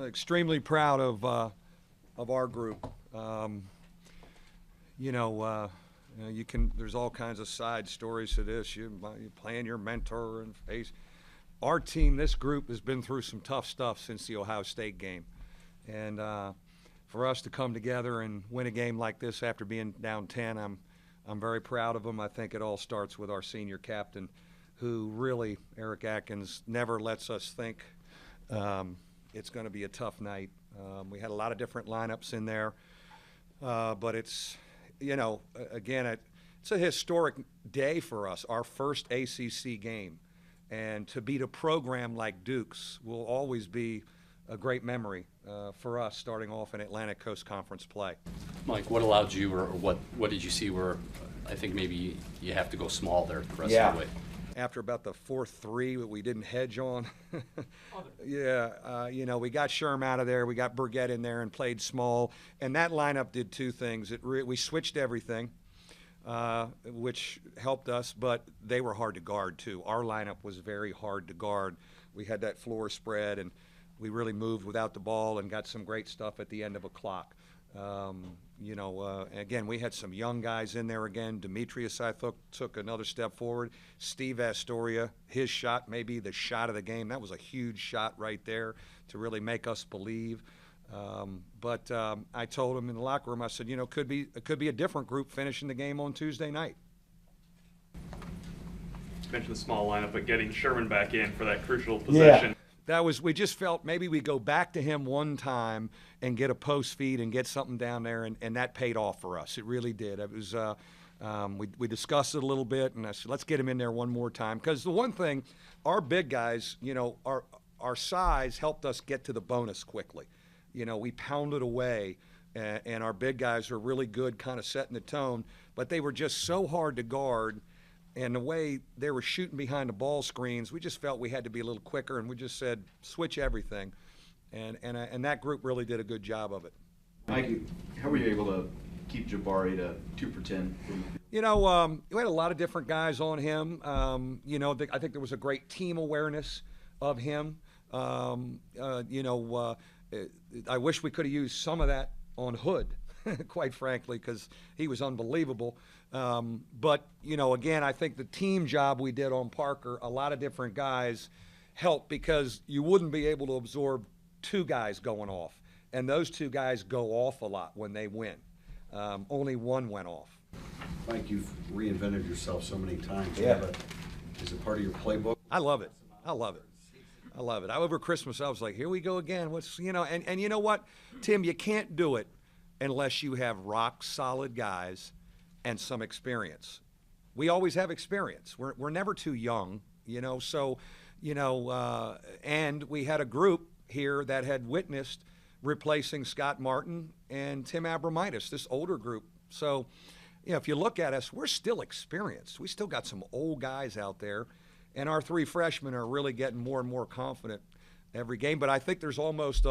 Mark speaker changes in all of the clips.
Speaker 1: extremely proud of our group. There's all kinds of side stories to this. You playing your mentor and face. Our team, this group, has been through some tough stuff since the Ohio State game. And for us to come together and win a game like this after being down 10, I'm very proud of them. I think it all starts with our senior captain, who really, Eric Atkins, never lets us think it's going to be a tough night. We had a lot of different lineups in there, but it's, again, it's a historic day for us, our first ACC game. And to beat a program like Duke's will always be a great memory for us starting off in Atlantic Coast Conference play.
Speaker 2: Mike, what allowed you, or what did you see where I think maybe you have to go small there the rest of the way?
Speaker 1: After about the 4-3 that we didn't hedge on, we got Sherm out of there, we got Burgett in there and played small, and that lineup did two things. We switched everything, which helped us, but they were hard to guard too. Our lineup was very hard to guard. We had that floor spread, and we really moved without the ball and got some great stuff at the end of a clock. Again, we had some young guys in there again. Demetrius, I thought, took another step forward. Steve Astoria, his shot may be the shot of the game. That was a huge shot right there to really make us believe. But I told him in the locker room, I said, it could be a different group finishing the game on Tuesday night.
Speaker 3: You mentioned the small lineup, but getting Sherman back in for that crucial possession.
Speaker 1: Yeah. We just felt maybe we go back to him one time and get a post feed and get something down there, and that paid off for us. It really did. It was we discussed it a little bit, and I said, let's get him in there one more time. Because the one thing, our big guys, our size helped us get to the bonus quickly. We pounded away, and our big guys are really good kind of setting the tone, but they were just so hard to guard. And the way they were shooting behind the ball screens, we just felt we had to be a little quicker, and we just said, switch everything. And that group really did a good job of it.
Speaker 4: Mike, how were you able to keep Jabari to 2 for 10?
Speaker 1: We had a lot of different guys on him. I think there was a great team awareness of him. I wish we could have used some of that on Hood, quite frankly, because he was unbelievable. But again, I think the team job we did on Parker, a lot of different guys helped, because you wouldn't be able to absorb two guys going off. And those two guys go off a lot when they win. Only one went off.
Speaker 5: Mike, you've reinvented yourself so many times.
Speaker 1: Yeah.
Speaker 5: Is it part of your playbook?
Speaker 1: I love it. Over Christmas, I was like, here we go again. And you know what, Tim, you can't do it unless you have rock solid guys and some experience. We always have experience. We're never too young, and we had a group here that had witnessed replacing Scott Martin and Tim Abramitis, this older group. So, if you look at us, we're still experienced. We still got some old guys out there, and our three freshmen are really getting more and more confident every game. But I think there's almost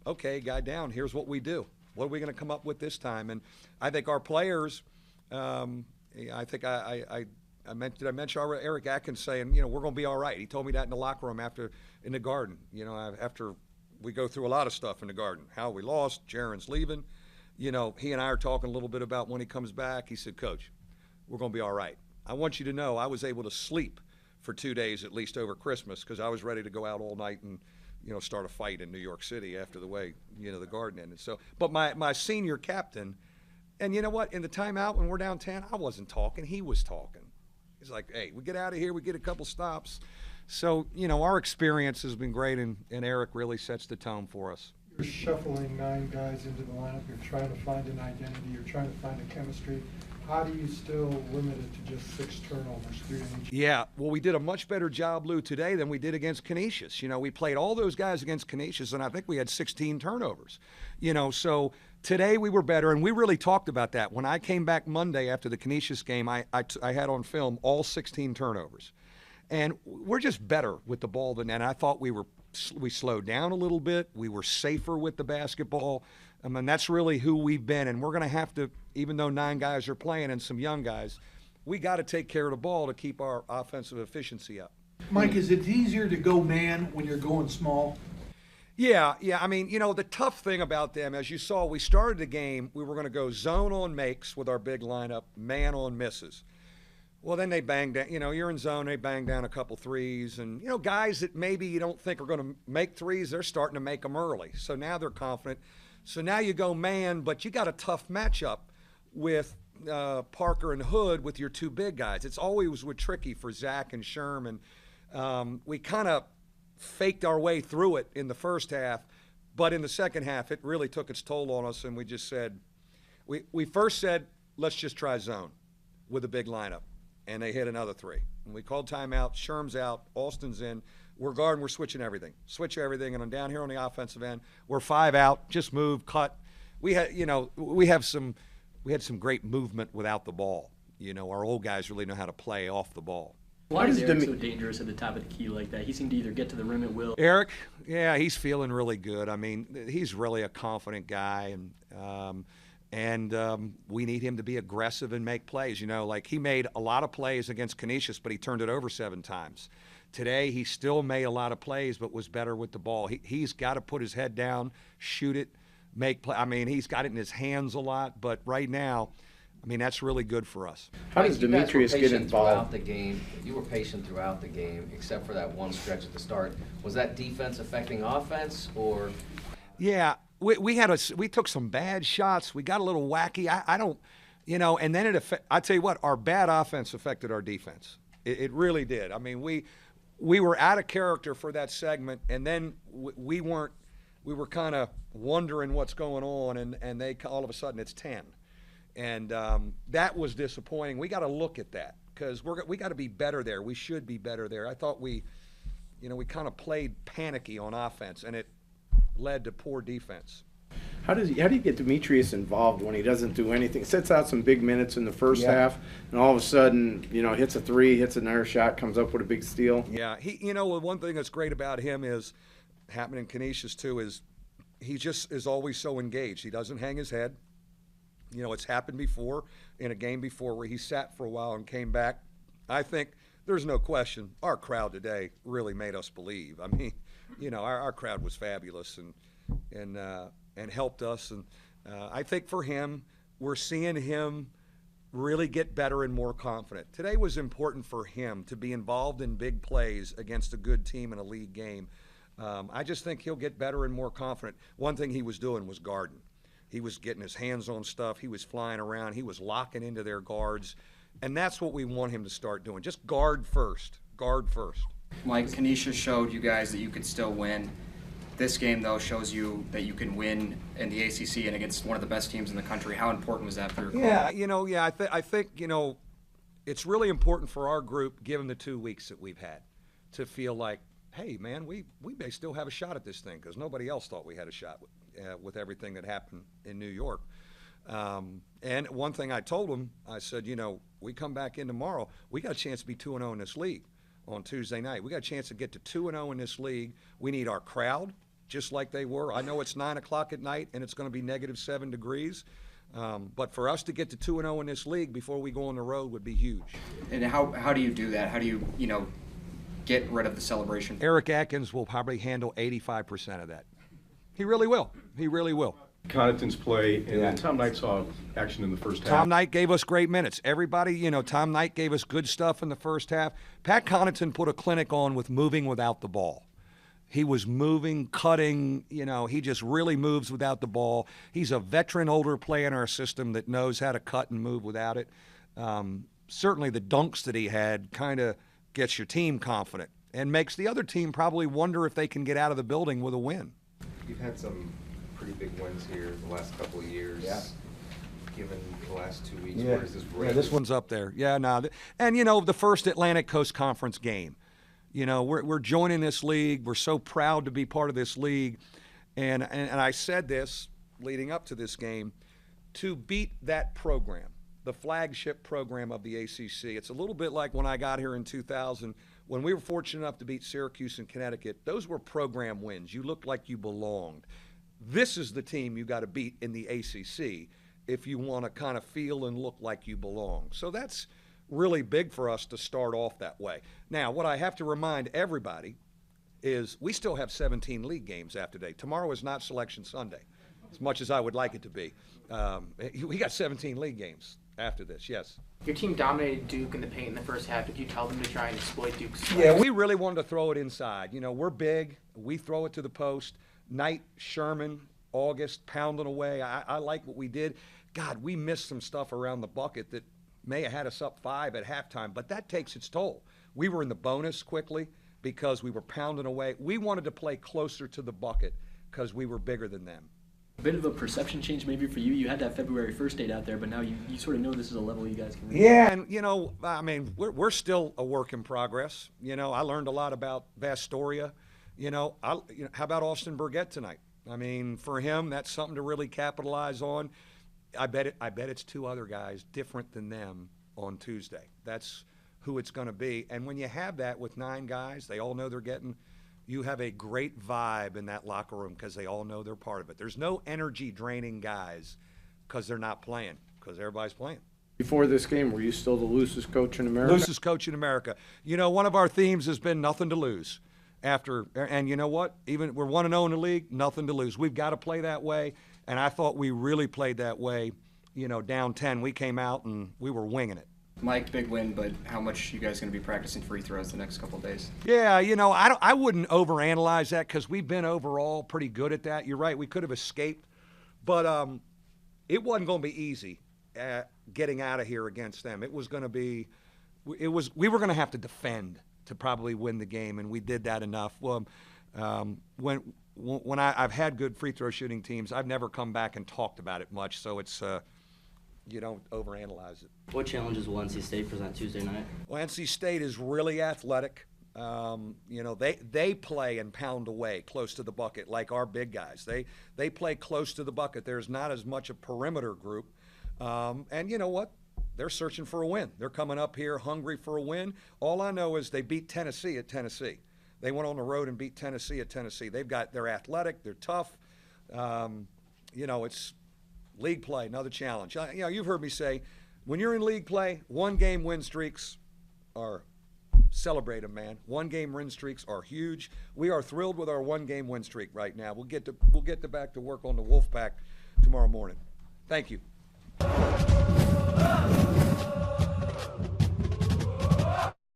Speaker 1: okay, guy down, here's what we do. What are we going to come up with this time? And I think our players, I think I mentioned Eric Atkins saying, we're going to be all right. He told me that in the locker room in the Garden. After we go through a lot of stuff in the Garden, how we lost, Jaron's leaving. He and I are talking a little bit about when he comes back. He said, Coach, we're going to be all right. I want you to know I was able to sleep for 2 days at least over Christmas, because I was ready to go out all night and start a fight in New York City after the way the Garden ended. So, but my senior captain. And you know what? In the timeout when we're down 10, I wasn't talking. He was talking. He's like, hey, we get out of here. We get a couple stops. So, our experience has been great, and Eric really sets the tone for us.
Speaker 6: You're shuffling 9 guys into the lineup. You're trying to find an identity. You're trying to find a chemistry. How do you still limit it to just 6 turnovers, 3 in each?
Speaker 1: Yeah, well, we did a much better job, Lou, today than we did against Canisius. We played all those guys against Canisius, and I think we had 16 turnovers. So today we were better, and we really talked about that. When I came back Monday after the Canisius game, I had on film all 16 turnovers. And we're just better with the ball than that. And I thought we slowed down a little bit. We were safer with the basketball. That's really who we've been, and we're going to have to, even though 9 guys are playing and some young guys, we got to take care of the ball to keep our offensive efficiency up.
Speaker 7: Mike, is it easier to go man when you're going small?
Speaker 1: Yeah, yeah. I mean, the tough thing about them, as you saw, we started the game, we were going to go zone on makes with our big lineup, man on misses. Well, then they banged down. You're in zone, they bang down a couple threes. And, guys that maybe you don't think are going to make threes, they're starting to make them early. So now they're confident. So now you go man, but you got a tough matchup with Parker and Hood with your two big guys. It's always tricky for Zach and Sherman. We kind of faked our way through it in the first half, but in the second half, it really took its toll on us, and we just said, we first said, let's just try zone with a big lineup, and they hit another three. And we called timeout, Sherm's out, Alston's in, we're guarding, we're switching everything, and I'm down here on the offensive end, we're 5 out, just move, cut. We had, we had some great movement without the ball. Our old guys really know how to play off the ball.
Speaker 7: Why is Eric so dangerous at the top of the key like that? He seemed to either get to the rim at will.
Speaker 1: Eric, yeah, he's feeling really good. I mean, he's really a confident guy, and we need him to be aggressive and make plays. Like he made a lot of plays against Canisius, but he turned it over 7 times. Today, he still made a lot of plays, but was better with the ball. He's got to put his head down, shoot it, make play. I mean, he's got it in his hands a lot, but right now, I mean, that's really good for us.
Speaker 8: How does Demetrius get involved?
Speaker 9: The game, you were patient throughout the game, except for that one stretch at the start. Was that defense affecting offense, or?
Speaker 1: Yeah, we took some bad shots. We got a little wacky. I don't, and then I tell you what, our bad offense affected our defense. It really did. I mean, we were out of character for that segment, and then we were kind of wondering what's going on, and they all of a sudden it's 10. And that was disappointing. We got to look at that because we got to be better there. We should be better there. I thought we kind of played panicky on offense, and it led to poor defense.
Speaker 8: How do you get Demetrius involved when he doesn't do anything? Sits out some big minutes in the first half, and all of a sudden, hits a three, hits another shot, comes up with a big steal.
Speaker 1: Yeah, one thing that's great about him is happening in Canisius too is he just is always so engaged. He doesn't hang his head. It's happened before in a game before where he sat for a while and came back. I think there's no question our crowd today really made us believe. I mean, our crowd was fabulous and helped us. And I think for him, we're seeing him really get better and more confident. Today was important for him to be involved in big plays against a good team in a league game. I just think he'll get better and more confident. One thing he was doing was guarding. He was getting his hands on stuff. He was flying around. He was locking into their guards. And that's what we want him to start doing. Just guard first. Guard first.
Speaker 10: Mike, Canisius showed you guys that you could still win. This game, though, shows you that you can win in the ACC and against one of the best teams in the country. How important was that for your club?
Speaker 1: I think it's really important for our group, given the 2 weeks that we've had, to feel like, hey, man, we may still have a shot at this thing because nobody else thought we had a shot with everything that happened in New York. And one thing I told them, I said, we come back in tomorrow, we got a chance to be 2-0 in this league on Tuesday night. We got a chance to get to 2-0 in this league. We need our crowd, just like they were. I know it's 9 o'clock at night and it's going to be -7 degrees. But for us to get to 2-0 in this league before we go on the road would be huge.
Speaker 10: And how do you do that? How do you, get rid of the celebration?
Speaker 1: Eric Atkins will probably handle 85% of that. He really will. He really will.
Speaker 11: Connaughton's play, and then Tom Knight saw action in the first half.
Speaker 1: Tom Knight gave us great minutes. Everybody, Tom Knight gave us good stuff in the first half. Pat Connaughton put a clinic on with moving without the ball. He was moving, cutting, he just really moves without the ball. He's a veteran, older player in our system that knows how to cut and move without it. Certainly the dunks that he had kind of gets your team confident and makes the other team probably wonder if they can get out of the building with a win.
Speaker 12: You've had some pretty big wins here the last couple of years.
Speaker 1: Yeah.
Speaker 12: Given the last 2 weeks, where does this rank?
Speaker 1: Yeah, this one's up there. Yeah, no. And, the first Atlantic Coast Conference game. We're joining this league. We're so proud to be part of this league. And I said this leading up to this game, to beat that program, the flagship program of the ACC. It's a little bit like when I got here in 2000, when we were fortunate enough to beat Syracuse and Connecticut. Those were program wins. You looked like you belonged. This is the team you got to beat in the ACC if you want to kind of feel and look like you belong. So that's really big for us to start off that way. Now, what I have to remind everybody is we still have 17 league games after today. Tomorrow is not Selection Sunday, as much as I would like it to be. We got 17 league games after this, yes.
Speaker 13: Your team dominated Duke in the paint in the first half. Did you tell them to try and exploit Duke's strength?
Speaker 1: Yeah, we really wanted to throw it inside. You know, we're big. We throw it to the post. Knight, Sherman, August, pounding away. I like what we did. God, we missed some stuff around the bucket that may have had us up 5 at halftime, but that takes its toll. We were in the bonus quickly because we were pounding away. We wanted to play closer to the bucket because we were bigger than them.
Speaker 7: A bit of a perception change maybe for you. You had that February 1st date out there, but now you sort of know this is a level you guys can reach.
Speaker 1: Yeah, and you know, I mean, we're still a work in progress. You know, I learned a lot about Vastoria. You know, how about Austin Burgett tonight? I mean, for him, that's something to really capitalize on. I bet it's 2 other guys different than them on Tuesday. That's who it's going to be. And when you have that with 9 guys, they all know they're getting. You have a great vibe in that locker room because they all know they're part of it. There's no energy draining guys because they're not playing, because everybody's playing.
Speaker 8: Before this game, were you still the loosest coach in America?
Speaker 1: Loosest coach in America. You know, one of our themes has been nothing to lose. And you know what? Even we're 1-0 in the league, nothing to lose. We've got to play that way, and I thought we really played that way. You know, down 10, we came out and we were winging it.
Speaker 10: Mike, big win, but how much you guys going to be practicing free throws the next couple of days?
Speaker 1: Yeah, you know, I wouldn't overanalyze that because we've been overall pretty good at that. You're right, we could have escaped, but it wasn't going to be easy getting out of here against them. It was going to be, we were going to have to defend to probably win the game, and we did that enough. Well, when I've had good free throw shooting teams, I've never come back and talked about it much, so it's you don't overanalyze it.
Speaker 14: What challenges will NC State present Tuesday night?
Speaker 1: Well, NC State is really athletic. You know, they play and pound away close to the bucket like our big guys. They play close to the bucket. There's not as much a perimeter group. And you know what? They're searching for a win. They're coming up here hungry for a win. All I know is they beat Tennessee at Tennessee. They went on the road and beat Tennessee at Tennessee. They're athletic. They're tough. You know, it's league play, another challenge. You know, you've heard me say, when you're in league play, 1-game win streaks are celebrate them, man. 1-game win streaks are huge. We are thrilled with our 1-game win streak right now. We'll get back to work on the Wolfpack tomorrow morning. Thank you.